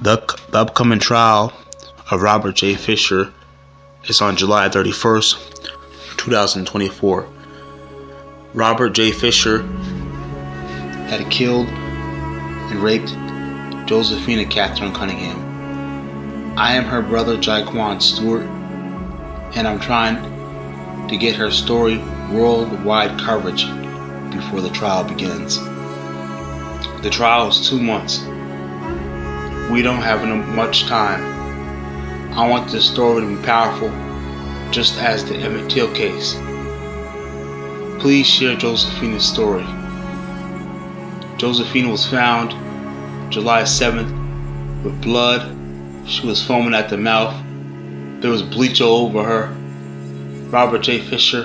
The upcoming trial of Robert J. Fisher is on July 31st, 2024. Robert J. Fisher had killed and raped Josefina Catherine Cunningham. I am her brother, Jy'Quan Stewart, and I'm trying to get her story worldwide coverage before the trial begins. The trial is 2 months. We don't have much time. I want this story to be powerful, just as the Emmett Till case. Please share Josefina's story. Josefina was found July 7th with blood. She was foaming at the mouth. There was bleach all over her. Robert J. Fisher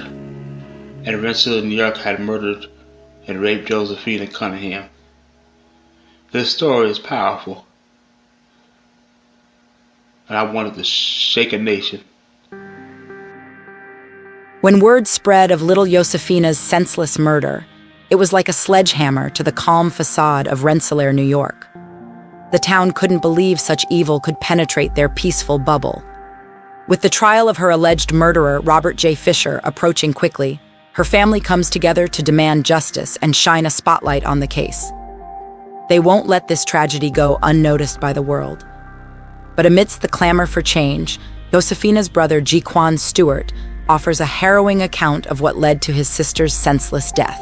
in Rensselaer, New York had murdered and raped Josefina Cunningham. This story is powerful, and I wanted to shake a nation. When word spread of little Josefina's senseless murder, it was like a sledgehammer to the calm facade of Rensselaer, New York. The town couldn't believe such evil could penetrate their peaceful bubble. With the trial of her alleged murderer, Robert J. Fisher, approaching quickly, her family comes together to demand justice and shine a spotlight on the case. They won't let this tragedy go unnoticed by the world. But amidst the clamor for change, Josefina's brother, Jy'Quan Stewart, offers a harrowing account of what led to his sister's senseless death.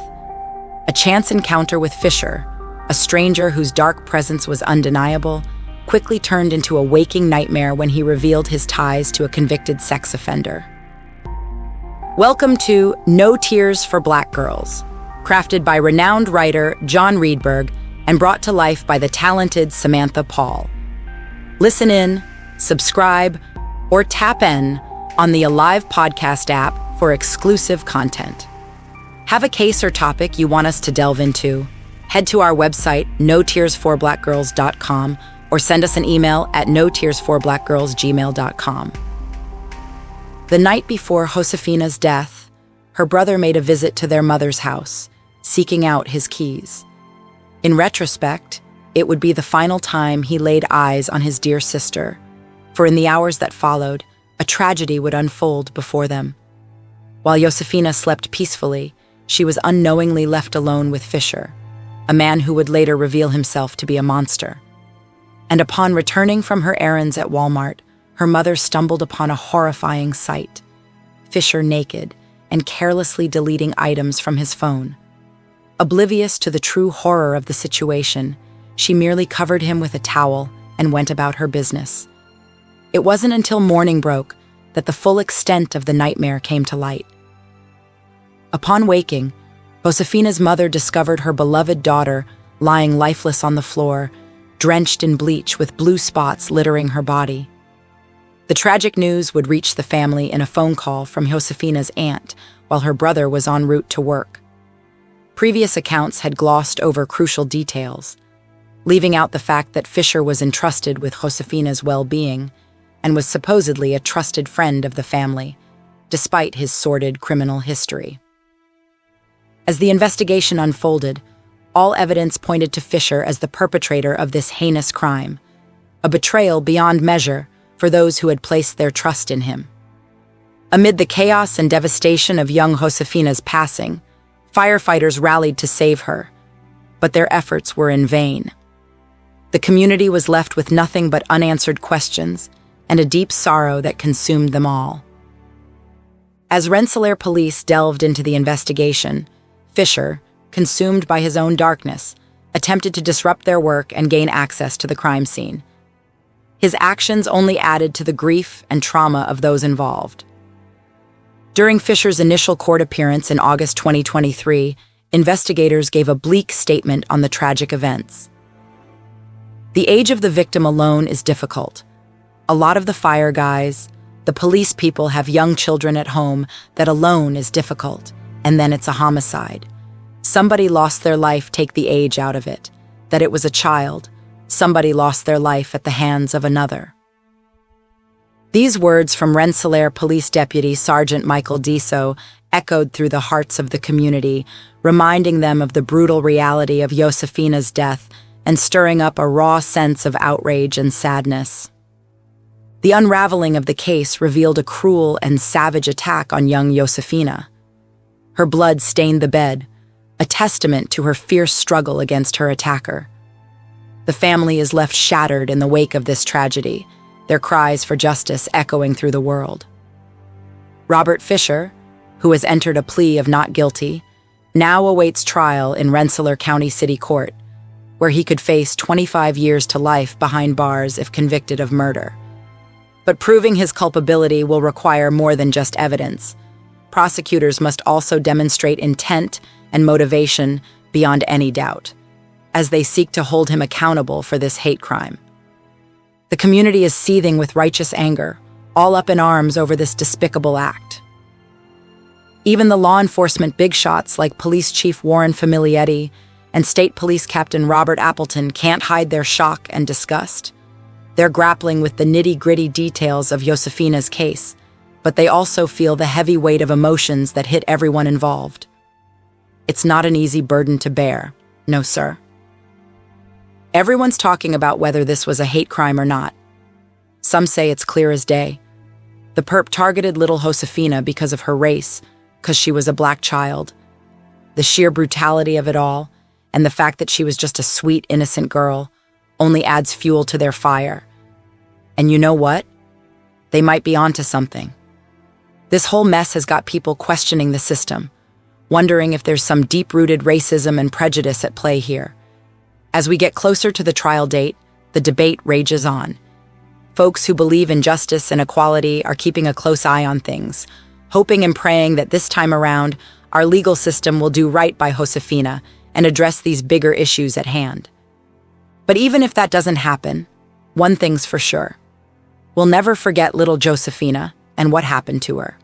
A chance encounter with Fisher, a stranger whose dark presence was undeniable, quickly turned into a waking nightmare when he revealed his ties to a convicted sex offender. Welcome to No Tears for Black Girls, crafted by renowned writer John Reedberg and brought to life by the talented Samantha Paul. Listen in, subscribe, or tap in on the Alive podcast app for exclusive content. Have a case or topic you want us to delve into? Head to our website, notearsforblackgirls.com, or send us an email at notearsforblackgirls@gmail.com. The night before Josefina's death, her brother made a visit to their mother's house, seeking out his keys. In retrospect, it would be the final time he laid eyes on his dear sister, for in the hours that followed, a tragedy would unfold before them. While Josefina slept peacefully, she was unknowingly left alone with Fisher, a man who would later reveal himself to be a monster. And upon returning from her errands at Walmart, her mother stumbled upon a horrifying sight: Fisher naked and carelessly deleting items from his phone. Oblivious to the true horror of the situation, she merely covered him with a towel and went about her business. It wasn't until morning broke that the full extent of the nightmare came to light. Upon waking, Josefina's mother discovered her beloved daughter lying lifeless on the floor, drenched in bleach with blue spots littering her body. The tragic news would reach the family in a phone call from Josefina's aunt while her brother was en route to work. Previous accounts had glossed over crucial details, leaving out the fact that Fisher was entrusted with Josefina's well-being and was supposedly a trusted friend of the family, despite his sordid criminal history. As the investigation unfolded, all evidence pointed to Fisher as the perpetrator of this heinous crime, a betrayal beyond measure for those who had placed their trust in him. Amid the chaos and devastation of young Josefina's passing, firefighters rallied to save her, but their efforts were in vain. The community was left with nothing but unanswered questions and a deep sorrow that consumed them all. As Rensselaer police delved into the investigation, Fisher, consumed by his own darkness, attempted to disrupt their work and gain access to the crime scene. His actions only added to the grief and trauma of those involved. During Fisher's initial court appearance in August 2023, investigators gave a bleak statement on the tragic events. The age of the victim alone is difficult. A lot of the fire guys, the police people have young children at home. That alone is difficult, and then it's a homicide. Somebody lost their life, take the age out of it. That it was a child. Somebody lost their life at the hands of another. These words from Rensselaer Police Deputy Sergeant Michael Deso echoed through the hearts of the community, reminding them of the brutal reality of Josefina's death and stirring up a raw sense of outrage and sadness. The unraveling of the case revealed a cruel and savage attack on young Josefina. Her blood stained the bed, a testament to her fierce struggle against her attacker. The family is left shattered in the wake of this tragedy, their cries for justice echoing through the world. Robert Fisher, who has entered a plea of not guilty, now awaits trial in Rensselaer County City Court, where he could face 25 years to life behind bars if convicted of murder. But proving his culpability will require more than just evidence. Prosecutors must also demonstrate intent and motivation beyond any doubt, as they seek to hold him accountable for this hate crime. The community is seething with righteous anger, all up in arms over this despicable act. Even the law enforcement big shots like Police Chief Warren Familietti and State Police Captain Robert Appleton can't hide their shock and disgust. They're grappling with the nitty-gritty details of Josefina's case, but they also feel the heavy weight of emotions that hit everyone involved. It's not an easy burden to bear, no sir. Everyone's talking about whether this was a hate crime or not. Some say it's clear as day. The perp targeted little Josefina because of her race, because she was a black child. The sheer brutality of it all, and the fact that she was just a sweet, innocent girl, only adds fuel to their fire. And you know what? They might be onto something. This whole mess has got people questioning the system, wondering if there's some deep-rooted racism and prejudice at play here. As we get closer to the trial date, the debate rages on. Folks who believe in justice and equality are keeping a close eye on things, hoping and praying that this time around, our legal system will do right by Josefina and address these bigger issues at hand. But even if that doesn't happen, one thing's for sure. We'll never forget little Josefina and what happened to her.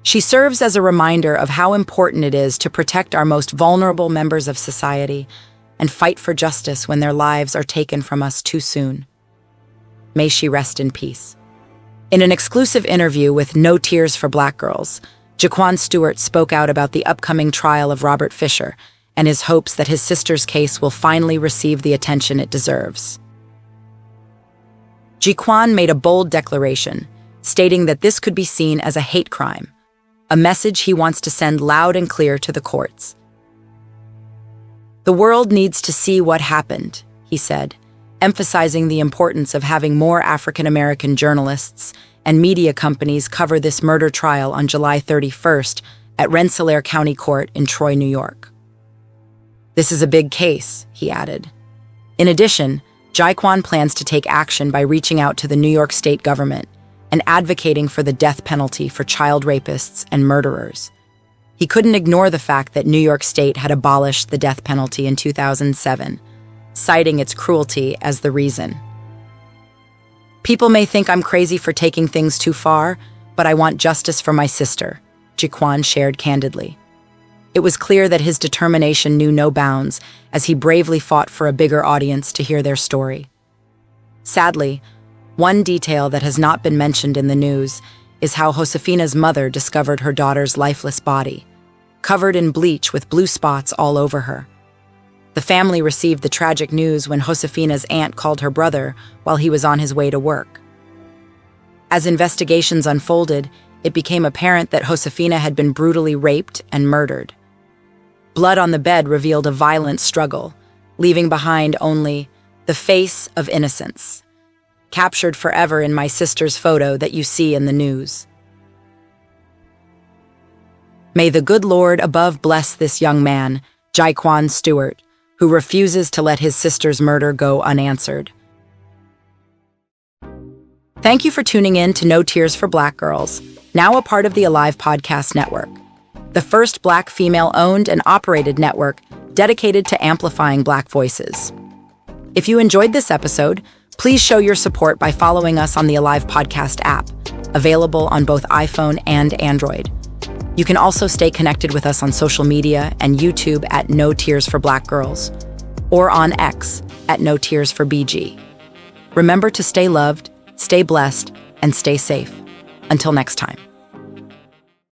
She serves as a reminder of how important it is to protect our most vulnerable members of society and fight for justice when their lives are taken from us too soon. May she rest in peace. In an exclusive interview with No Tears for Black Girls, Jy'Quan Stewart spoke out about the upcoming trial of Robert Fisher and his hopes that his sister's case will finally receive the attention it deserves. Jy'Quan made a bold declaration, stating that this could be seen as a hate crime, a message he wants to send loud and clear to the courts. The world needs to see what happened, he said, emphasizing the importance of having more African-American journalists and media companies cover this murder trial on July 31st at Rensselaer County Court in Troy, New York. This is a big case, he added. In addition, Jy'Quan plans to take action by reaching out to the New York state government and advocating for the death penalty for child rapists and murderers. He couldn't ignore the fact that New York State had abolished the death penalty in 2007, citing its cruelty as the reason. People may think I'm crazy for taking things too far, but I want justice for my sister, Jy'Quan shared candidly. It was clear that his determination knew no bounds as he bravely fought for a bigger audience to hear their story. Sadly, one detail that has not been mentioned in the news is how Josefina's mother discovered her daughter's lifeless body, covered in bleach with blue spots all over her. The family received the tragic news when Josefina's aunt called her brother while he was on his way to work. As investigations unfolded, it became apparent that Josefina had been brutally raped and murdered. Blood on the bed revealed a violent struggle, leaving behind only the face of innocence, captured forever in my sister's photo that you see in the news. May the good Lord above bless this young man, Jy'Quan Stewart, who refuses to let his sister's murder go unanswered. Thank you for tuning in to No Tears for Black Girls, now a part of the Alive Podcast Network, the first Black female-owned and operated network dedicated to amplifying Black voices. If you enjoyed this episode, please show your support by following us on the Alive Podcast app, available on both iPhone and Android. You can also stay connected with us on social media and YouTube at No Tears for Black Girls, or on X at No Tears for BG. Remember to stay loved, stay blessed, and stay safe. Until next time.